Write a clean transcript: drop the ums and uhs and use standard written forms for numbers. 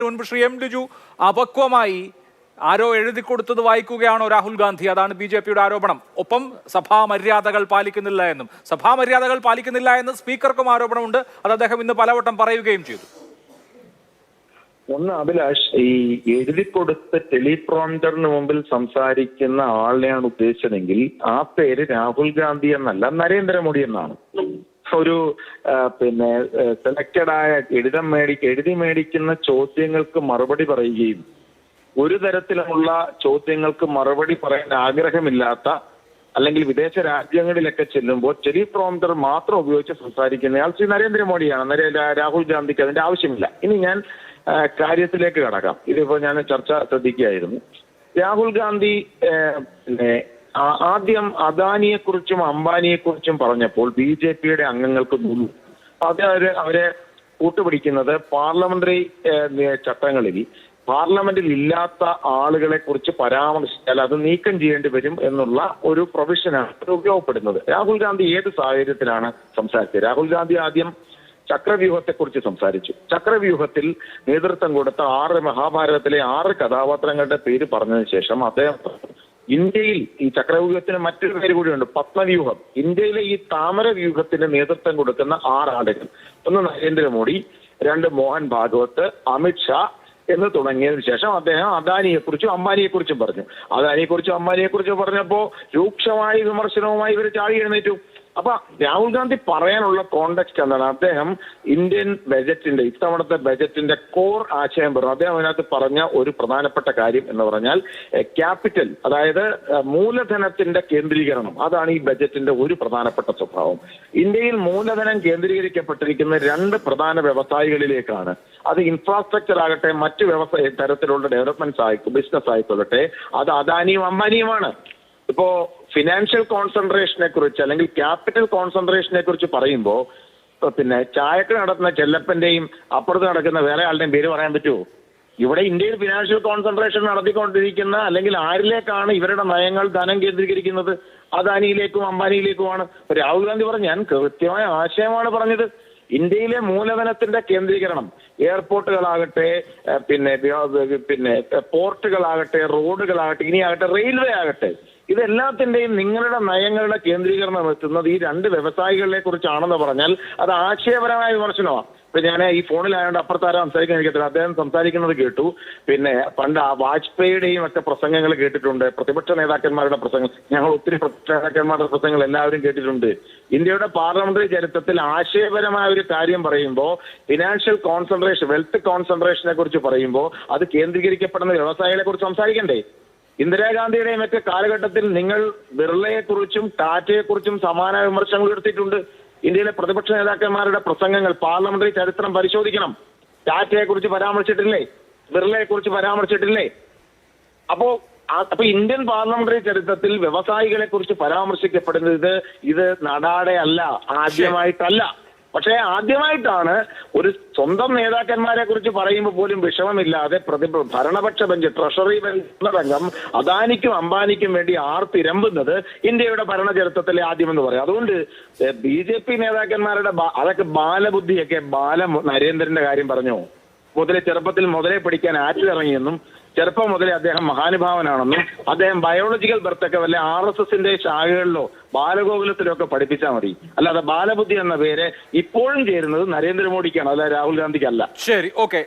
മുൻപ് ശ്രീ എം ലിജു അപക്വമായി ആരോ എഴുതി കൊടുത്തത് വായിക്കുകയാണോ രാഹുൽ ഗാന്ധി? അതാണ് ബി.ജെ.പിയുടെ ആരോപണം. ഒപ്പം സഭാ മര്യാദകൾ പാലിക്കുന്നില്ല എന്നും. സഭാ മര്യാദകൾ പാലിക്കുന്നില്ല എന്ന് സ്പീക്കർക്കും ആരോപണമുണ്ട്. അത് അദ്ദേഹം ഇന്ന് പലവട്ടം പറയുകയും ചെയ്തു. ഒന്ന് അഭിലാഷ്, ഈ എഴുതിക്കൊടുത്ത് ടെലിപ്രോംപ്റ്ററിന് മുമ്പിൽ സംസാരിക്കുന്ന ആളിനെയാണ് ഉദ്ദേശിച്ചതെങ്കിൽ ആ പേര് രാഹുൽ ഗാന്ധി എന്നല്ല, നരേന്ദ്രമോദി എന്നാണ്. ഒരു സെലക്റ്റഡായ എഴുതി മേടിക്കുന്ന ചോദ്യങ്ങൾക്ക് മറുപടി പറയുകയും ഒരു തരത്തിലുമുള്ള ചോദ്യങ്ങൾക്ക് മറുപടി പറയാൻ ആഗ്രഹമില്ലാത്ത, അല്ലെങ്കിൽ വിദേശ രാജ്യങ്ങളിലൊക്കെ ചെല്ലുമ്പോൾ ടെലിപ്രോംപ്റ്റർ മാത്രം ഉപയോഗിച്ച് സംസാരിക്കുന്നയാൾ ശ്രീ നരേന്ദ്രമോദിയാണ്. രാഹുൽ ഗാന്ധിക്ക് അതിന്റെ ആവശ്യമില്ല. ഇനി ഞാൻ കാര്യത്തിലേക്ക് കടക്കാം. ഇതിപ്പോ ഞാൻ ചർച്ച ശ്രദ്ധിക്കുകയായിരുന്നു. രാഹുൽ ഗാന്ധി ആദ്യം അദാനിയെക്കുറിച്ചും അംബാനിയെക്കുറിച്ചും പറഞ്ഞപ്പോൾ ബി.ജെ.പിയുടെ അംഗങ്ങൾക്ക് അവരെ കൂട്ടുപിടിക്കുന്നത് പാർലമെന്ററി ചട്ടങ്ങളിൽ പാർലമെന്റിൽ ഇല്ലാത്ത ആളുകളെ കുറിച്ച് പരാമർശിച്ചാൽ അത് നീക്കം ചെയ്യേണ്ടി വരും എന്നുള്ള ഒരു പ്രൊവിഷനാണ് ഉപയോഗപ്പെടുന്നത്. രാഹുൽ ഗാന്ധി ഏത് സാഹചര്യത്തിലാണ് സംസാരിച്ചത്? രാഹുൽ ഗാന്ധി ആദ്യം ചക്രവ്യൂഹത്തെക്കുറിച്ച് സംസാരിച്ചു. ചക്രവ്യൂഹത്തിൽ നേതൃത്വം കൊടുത്ത മഹാഭാരതത്തിലെ 6 കഥാപാത്രങ്ങളുടെ പേര് പറഞ്ഞതിന് ശേഷം അദ്ദേഹം ഇന്ത്യയിൽ ഈ ചക്രവ്യൂഹത്തിന് മറ്റൊരു പേര് കൂടിയുണ്ട്, പത്മവ്യൂഹം. ഇന്ത്യയിലെ ഈ താമര വ്യൂഹത്തിന് നേതൃത്വം കൊടുക്കുന്ന 6 ആളുകൾ, ഒന്ന് നരേന്ദ്രമോദി, 2 മോഹൻ ഭാഗവത്, അമിത്ഷാ എന്ന് തുടങ്ങിയതിനു ശേഷം അദ്ദേഹം അദാനിയെക്കുറിച്ചും അംബാനിയെക്കുറിച്ചും പറഞ്ഞു. അദാനിയെക്കുറിച്ചും അംബാനിയെക്കുറിച്ചും പറഞ്ഞപ്പോൾ രൂക്ഷമായ വിമർശനവുമായി ഇവർ ചാടി എഴുന്നേറ്റു. അപ്പൊ രാഹുൽ ഗാന്ധി പറയാനുള്ള കോണ്ടെക്സ്റ്റ് എന്താണ്? അദ്ദേഹം ഇന്ത്യൻ ബജറ്റിന്റെ ഇത്തവണത്തെ ബജറ്റിന്റെ കോർ ആശയം പറഞ്ഞു. അദ്ദേഹം അതിനകത്ത് പറഞ്ഞ ഒരു പ്രധാനപ്പെട്ട കാര്യം എന്ന് പറഞ്ഞാൽ ക്യാപിറ്റൽ, അതായത് മൂലധനത്തിന്റെ കേന്ദ്രീകരണം. അതാണ് ഈ ബജറ്റിന്റെ ഒരു പ്രധാനപ്പെട്ട സ്വഭാവം. ഇന്ത്യയിൽ മൂലധനം കേന്ദ്രീകരിക്കപ്പെട്ടിരിക്കുന്ന 2 പ്രധാന വ്യവസായികളിലേക്കാണ്. അത് ഇൻഫ്രാസ്ട്രക്ചർ ആകട്ടെ, മറ്റ് തരത്തിലുള്ള ഡെവലപ്മെന്റ്സ് ബിസിനസ് ആയിക്കൊള്ളട്ടെ, അത് അദാനിയും അംബാനിയുമാണ്. ഇപ്പോ ഫിനാൻഷ്യൽ കോൺസെൻട്രേഷനെ കുറിച്ച് അല്ലെങ്കിൽ ക്യാപിറ്റൽ കോൺസെൻട്രേഷനെ കുറിച്ച് പറയുമ്പോൾ ചായക്ക് നടത്തുന്ന ചെല്ലപ്പന്റെയും അപ്പുറത്ത് നടക്കുന്ന വേറെ ആളുടെയും പേര് പറയാൻ പറ്റുമോ? ഇവിടെ ഇന്ത്യയിൽ ഫിനാൻഷ്യൽ കോൺസെൻട്രേഷൻ നടത്തിക്കൊണ്ടിരിക്കുന്ന അല്ലെങ്കിൽ ആരിലേക്കാണ് ഇവരുടെ നയങ്ങൾ ധനം കേന്ദ്രീകരിക്കുന്നത്? അദാനിയിലേക്കും അംബാനിയിലേക്കുമാണ്. രാഹുൽ ഗാന്ധി പറഞ്ഞു, ഞാൻ കൃത്യമായ ആശയമാണ് പറഞ്ഞത്. ഇന്ത്യയിലെ മൂലധനത്തിന്റെ കേന്ദ്രീകരണം, എയർപോർട്ടുകളാകട്ടെ, പോർട്ടുകളാകട്ടെ, റോഡുകളാകട്ടെ, ഇനിയാകട്ടെ റെയിൽവേ ആകട്ടെ, ഇതെല്ലാത്തിന്റെയും നിങ്ങളുടെ നയങ്ങളുടെ കേന്ദ്രീകരണം എത്തുന്നത് ഈ 2 വ്യവസായികളെ കുറിച്ചാണെന്ന് പറഞ്ഞാൽ അത് ആശയപരമായ വിമർശനമാണ്. ഇപ്പൊ ഞാൻ ഈ ഫോണിലായതുകൊണ്ട് അപ്പുറത്താരം സംസാരിക്കാൻ എനിക്കത്തില്ല. അദ്ദേഹം സംസാരിക്കുന്നത് കേട്ടു. പണ്ട് വാജ്പേയിയുടെയും ഒക്കെ പ്രസംഗങ്ങൾ കേട്ടിട്ടുണ്ട്, പ്രതിപക്ഷ നേതാക്കന്മാരുടെ പ്രസംഗം. ഞങ്ങൾ ഒത്തിരി പ്രതിപക്ഷ നേതാക്കന്മാരുടെ പ്രസംഗങ്ങൾ എല്ലാവരും കേട്ടിട്ടുണ്ട്. ഇന്ത്യയുടെ പാർലമെന്ററി ചരിത്രത്തിൽ ആശയപരമായ ഒരു കാര്യം പറയുമ്പോൾ, ഫിനാൻഷ്യൽ കോൺസെൻട്രേഷൻ, വെൽത്ത് കോൺസെൻട്രേഷനെ കുറിച്ച് പറയുമ്പോൾ അത് കേന്ദ്രീകരിക്കപ്പെടുന്ന വ്യവസായികളെ കുറിച്ച് സംസാരിക്കണ്ടേ? ഇന്ദിരാഗാന്ധിയുടെയും ഒക്കെ കാലഘട്ടത്തിൽ നിങ്ങൾ ബിർളയെക്കുറിച്ചും ടാറ്റയെക്കുറിച്ചും സമാന വിമർശനങ്ങൾ ഉയർത്തിയിട്ടുണ്ട്. ഇന്ത്യയിലെ പ്രതിപക്ഷ നേതാക്കന്മാരുടെ പ്രസംഗങ്ങൾ, പാർലമെന്ററി ചരിത്രം പരിശോധിക്കണം. ടാറ്റയെക്കുറിച്ച് പരാമർശിച്ചിട്ടില്ലേ? ബിർളയെക്കുറിച്ച് പരാമർശിച്ചിട്ടില്ലേ? അപ്പോ ഇന്ത്യൻ പാർലമെന്ററി ചരിത്രത്തിൽ വ്യവസായികളെ കുറിച്ച് പരാമർശിക്കപ്പെടുന്നത് ഇത് നടാടെ അല്ല, ആദ്യമായിട്ടല്ല. പക്ഷേ ആദ്യമായിട്ടാണ് ഒരു സ്വന്തം നേതാക്കന്മാരെ കുറിച്ച് പറയുമ്പോൾ പോലും വിഷമമില്ലാതെ ഭരണപക്ഷ ബെഞ്ച്, ട്രഷറി ബെഞ്ച് അദാനിക്കും അംബാനിക്കും വേണ്ടി ആർത്തിരമ്പുന്നത് ഇന്ത്യയുടെ ഭരണചരിത്രത്തിലെ ആദ്യമെന്ന് പറയാം. അതുകൊണ്ട് ബി.ജെ.പി. നേതാക്കന്മാരുടെ അതൊക്കെ ബാലബുദ്ധിയൊക്കെ നരേന്ദ്രന്റെ കാര്യം പറഞ്ഞോ? ചെറുപ്പത്തിൽ മുതലേ പിടിക്കാൻ ആറ്റിലിറങ്ങിയെന്നും ചെറുപ്പം മുതലേ അദ്ദേഹം മഹാനുഭാവനാണെന്നും അദ്ദേഹം ബയോളജിക്കൽ ബർത്തൊക്കെ വല്ല RSSന്റെ ശാഖകളിലോ ബാലഗോകുലത്തിലോ ഒക്കെ പഠിപ്പിച്ചാൽ മതി. അല്ലാതെ ബാലബുദ്ധി എന്ന പേര് ഇപ്പോഴും ചേരുന്നത് നരേന്ദ്രമോദിക്കാണ്, അല്ല രാഹുൽ ഗാന്ധിക്കല്ല. ശരി, ഓക്കെ.